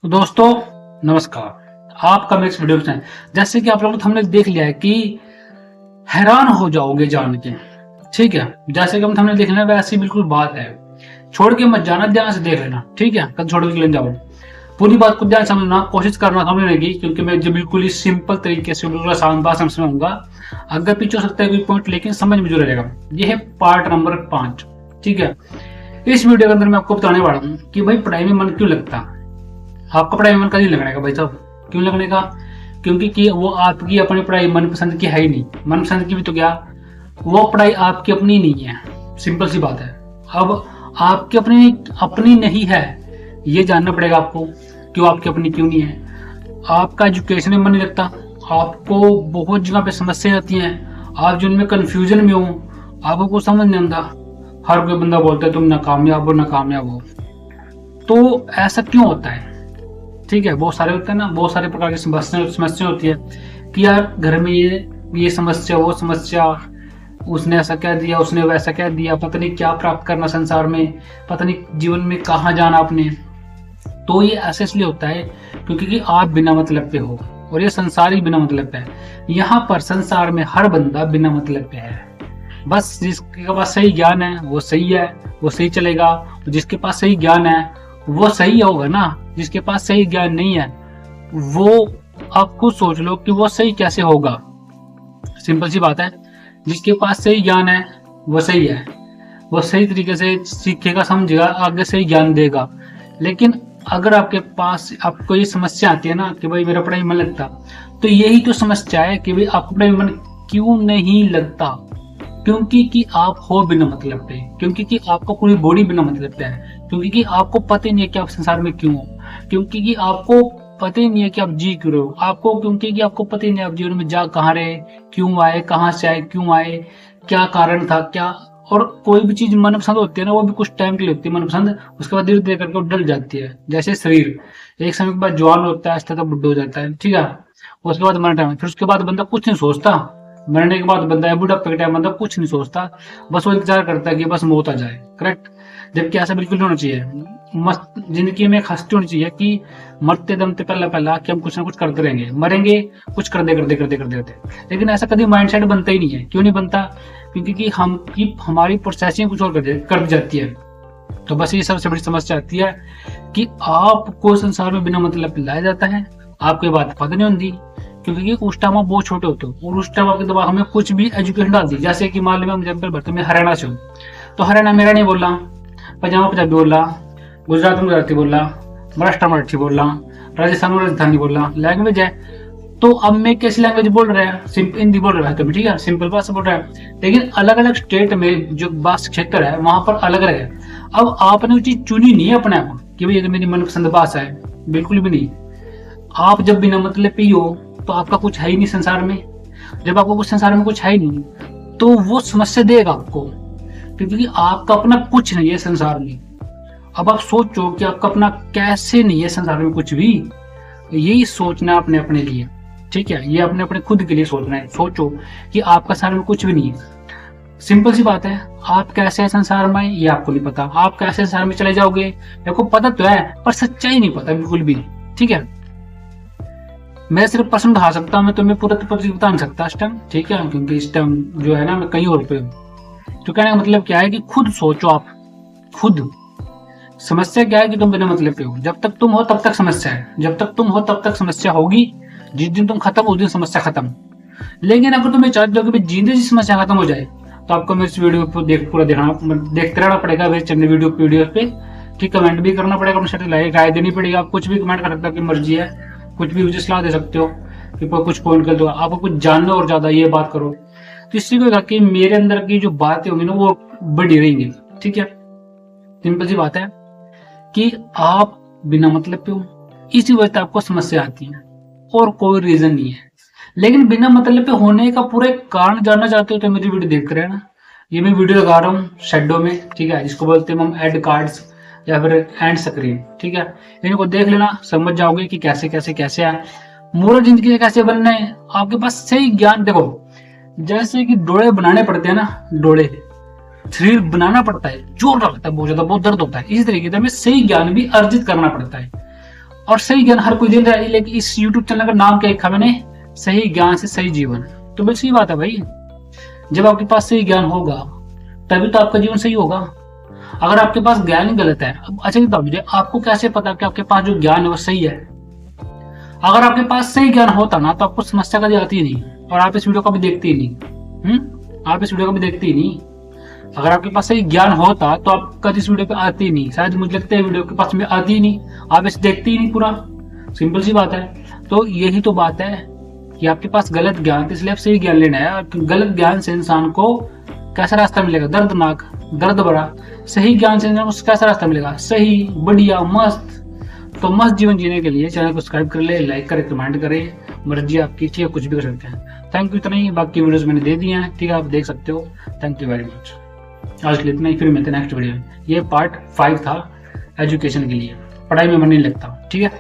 तो दोस्तों नमस्कार, आपका मेरे इस वीडियो में जैसे कि आप लोगों ने हमने देख लिया है कि हैरान हो जाओगे जान के। ठीक है, जैसे कि हम देख लेना वैसी बिल्कुल बात है। छोड़ के मत जाना, ध्यान से देख लेना। ठीक है, कल छोड़ के ले जाओ, पूरी बात को ध्यान समझना, कोशिश करना समझने की, क्योंकि मैं जो बिल्कुल ही सिंपल तरीके से बिल्कुल आसान बात समझाऊंगा। अगर पीछे हो सकता है कोई पॉइंट, लेकिन समझ में जरूर रहेगा। ये है पार्ट नंबर 5। ठीक है, इस वीडियो के अंदर मैं आपको बताने वाला हूँ कि भाई पढ़ाई में मन क्यों लगता। आपका पढ़ाई में मन कभी लगने का भाई साहब, क्यों लगने का? क्योंकि कि वो आपकी अपनी पढ़ाई मनपसंद की है ही नहीं। मनपसंद की भी तो क्या, वो पढ़ाई आपकी अपनी नहीं है। सिंपल सी बात है। अब आपकी अपनी अपनी नहीं है, ये जानना पड़ेगा आपको, क्यों आपकी अपनी क्यों नहीं है। आपका एजुकेशन में मन नहीं लगता, आपको बहुत जगह पे समस्या आती हैं, आप जिनमें कंफ्यूजन में हो, आपको कुछ समझ नहीं आता। हर कोई बंदा बोलता है तुम नाकामयाब हो नाकामयाब हो। तो ऐसा क्यों होता है? ठीक है, बहुत सारे होते हैं ना, बहुत सारे प्रकार की समस्या होती है कि यार घर में ये समस्या, वो समस्या, उसने ऐसा कह दिया, उसने वैसा कह दिया, पता नहीं क्या प्राप्त करना संसार में, पता नहीं जीवन में कहाँ जाना आपने। तो ये ऐसे इसलिए होता है क्योंकि कि आप बिना मतलब पे हो और ये संसार ही बिना मतलब पे है। यहाँ पर संसार में हर बंदा बिना मतलब पे है। बस जिसके पास सही ज्ञान है वो सही है, वो सही चलेगा। जिसके पास सही ज्ञान है वो सही होगा ना, जिसके पास सही ज्ञान नहीं है वो, आप खुद सोच लो कि वो सही कैसे होगा। सिंपल सी बात है, जिसके पास सही ज्ञान है वो सही है, वो सही तरीके से सीखेगा, समझेगा, आगे सही ज्ञान देगा। लेकिन अगर आपके पास आपको ये समस्या आती है ना कि भाई मेरा पढ़ाई मन लगता, तो यही तो समस्या है कि भाई आपको पढ़ाई मन क्यों नहीं लगता। क्योंकि कि आप हो बिना मतलब पे, क्योंकि कि आपको पूरी बॉडी बिना मतलब पे है, क्योंकि कि आपको पता ही नहीं है कि आप संसार में क्यों हो, क्योंकि कि आपको पता ही नहीं है कि आप जी क्यों रहे हो आपको, क्योंकि कि आपको पता ही नहीं आप जीवन में जा कहाँ रहे, क्यों आए, कहाँ से आए, क्यों आए, क्या कारण था, क्या। और कोई भी चीज मनपसंद होती है ना, वो भी कुछ टाइम के लिए होती है मनपसंद, उसके बाद धीरे धीरे करके वो डल जाती है। जैसे शरीर एक समय के बाद जवान होता है, आस्ते तक बुढ़ा हो जाता है। ठीक है, उसके बाद मरना टाइम, फिर उसके बाद बंदा कुछ नहीं सोचता। मरने के बाद बंदा बुढ़ापे के टाइम बंदा कुछ नहीं सोचता, बस वो इंतजार करता है कि बस मौत आ जाए। करेक्ट? जबकि ऐसा बिल्कुल नहीं होना चाहिए। मस्त जिंदगी में एक हस्ती होनी चाहिए कि मरते दम से पहला पहला कि हम कुछ ना कुछ करते रहेंगे, मरेंगे कुछ करते करते करते करते करते। लेकिन ऐसा कभी माइंडसेट बनता ही नहीं है। क्यों नहीं बनता? क्योंकि कि हमारी प्रोसेसिंग कुछ और कर दी जाती है। तो बस ये सबसे बड़ी समस्या आती है कि आपको संसार में बिना मतलब लाया जाता है, आपको ये बात पता नहीं होती, क्योंकि उस टाइम आप बहुत छोटे होते हो और उस टाइम आपके दिमाग में कुछ भी एजुकेशन डाल दी। जैसे कि मान लो मैं एग्जाम्पल भरता, मैं हरियाणा से हूँ, तो हरियाणा मेरा नहीं बोल रहा, पंजाब पंजाबी बोल रहा, गुजरात में गुजराती बोल रहा, महाराष्ट्र मराठी बोल रहा, राजस्थान में राजस्थानी बोल रहा, लैंग्वेज है। तो अब मैं कैसी लैंग्वेज बोल रहा है? हिंदी बोल रहा है तो ठीक है, सिंपल भाषा बोल रहा है। लेकिन अलग अलग स्टेट में जो भाषा क्षेत्र है वहां पर अलग अलग है। अब आपने वो चीज चुनी नहीं है अपने आप कि भाई ये तो मेरी मनपसंद भाषा है, बिल्कुल भी नहीं। आप जब बिना मतलब पे ही हो तो आपका कुछ है ही नहीं संसार में। जब आपको कुछ संसार में कुछ है ही नहीं तो वो समस्या देगा आपको, क्योंकि आपका अपना कुछ नहीं है संसार में। अब आप सोचो कि आपका अपना कैसे नहीं है संसार में कुछ भी, यही सोचना अपने अपने लिए। ठीक है, ये अपने अपने खुद के लिए सोचना है। सोचो कि आपका संसार में कुछ भी नहीं है। सिंपल सी बात है, आप कैसे है संसार में ये आपको नहीं पता। आप कैसे संसार में चले जाओगे आपको पता तो है, पर सच्चाई नहीं पता बिल्कुल भी। ठीक है, मैं सिर्फ प्रश्न उठा सकता हूँ, मैं तुम्हें पूरा बता नहीं सकता इस टाइम। ठीक है, क्योंकि इस टाइम जो है ना मैं कहीं और पे हूँ। तो कहने का मतलब क्या है कि खुद सोचो आप खुद। समस्या क्या है कि तुम बिना मतलब पे हो। जब तक तुम हो तब तक समस्या है, जब तक तुम हो तब तक समस्या होगी। जिस दिन तुम खत्म उस दिन समस्या खत्म। लेकिन अगर तुम्हें चाहते हो कि जीते जी समस्या खत्म हो जाए, तो आपको मेरे इस वीडियो को पूरा देखते रहना पड़ेगा, मेरे चैनल वीडियो पे। ठीक, कमेंट भी करना पड़ेगा, अपनी राय देनी पड़ेगी। आप कुछ भी कमेंट कर सकते हो, आपकी मर्जी है, कुछ भी मुझे सलाह दे सकते हो कि कुछ पॉइंट कर दो, आपको कुछ जानना और ज्यादा ये बात करो, तो इससे क्या होगा कि मेरे अंदर की जो बातें होंगी ना वो बढ़ी रहेंगी। ठीक है, सिंपल सी बात है कि आप बिना मतलब पे हो, इसी वजह से आपको समस्या आती है और कोई रीजन नहीं है। लेकिन बिना मतलब पे होने का पूरा एक कारण जानना चाहते हो तो मेरी वीडियो देख रहे हैं ना। ये मैं वीडियो लगा रहा हूँ शेडो में, ठीक है, इसको बोलते हैं हम एड कार्ड्स या फिर एंड स्क्रीन। ठीक है, इनको देख लेना, समझ जाओगे कि कैसे कैसे कैसे है मोरल जिंदगी से कैसे बनना है। आपके पास सही ज्ञान, देखो जैसे कि डोळे बनाने पड़ते हैं ना, डोळे शरीर बनाना पड़ता है, जोर लगता है बहुत ज्यादा, बहुत दर्द होता है। इसी तरीके से हमें सही ज्ञान भी अर्जित करना पड़ता है। और सही ज्ञान हर कोई दे रहा है, लेकिन इस YouTube चैनल का नाम क्या रखा मैंने, सही ज्ञान से सही जीवन। तो बस सही बात है भाई, जब आपके पास सही ज्ञान होगा तभी तो आपका जीवन सही होगा। अगर आपके पास ज्ञान ही गलत है, अब अच्छा बताओ मुझे, आपको कैसे पता कि आपके पास जो ज्ञान है वो सही है? अगर आपके पास सही ज्ञान होता ना तो आपको समस्या कभी आती ही नहीं, और आप इस वीडियो को भी देखते ही नहीं। आप इस वीडियो को भी देखते ही नहीं। अगर आपके पास सही ज्ञान होता तो आप कभी इस वीडियो पे आते ही नहीं, शायद मुझे लगता है वीडियो के पास में आती ही नहीं, आप इसे देखते ही नहीं पूरा। सिंपल सी बात है। तो यही तो बात है कि आपके पास गलत ज्ञान, इसलिए आप सही ज्ञान लेना है। गलत ज्ञान से इंसान को कैसा रास्ता मिलेगा? दर्दनाक, दर्द भरा। सही ज्ञान से इंसान को कैसा रास्ता मिलेगा? सही, बढ़िया, मस्त। तो मस्त जीवन जीने के लिए चैनल को सब्सक्राइब कर ले, लाइक करे, कमेंट करे, मर्जी आपकी, ठीक है, कुछ भी कर सकते हैं। Thank you. इतना ही, बाकी वीडियोस मैंने दे दिए हैं, ठीक है, आप देख सकते हो। Thank you very much. आज के लिए इतना ही, फिर मिलते हैं नेक्स्ट वीडियो में। ये पार्ट 5 था एजुकेशन के लिए, पढ़ाई में मन नहीं लगता, ठीक है।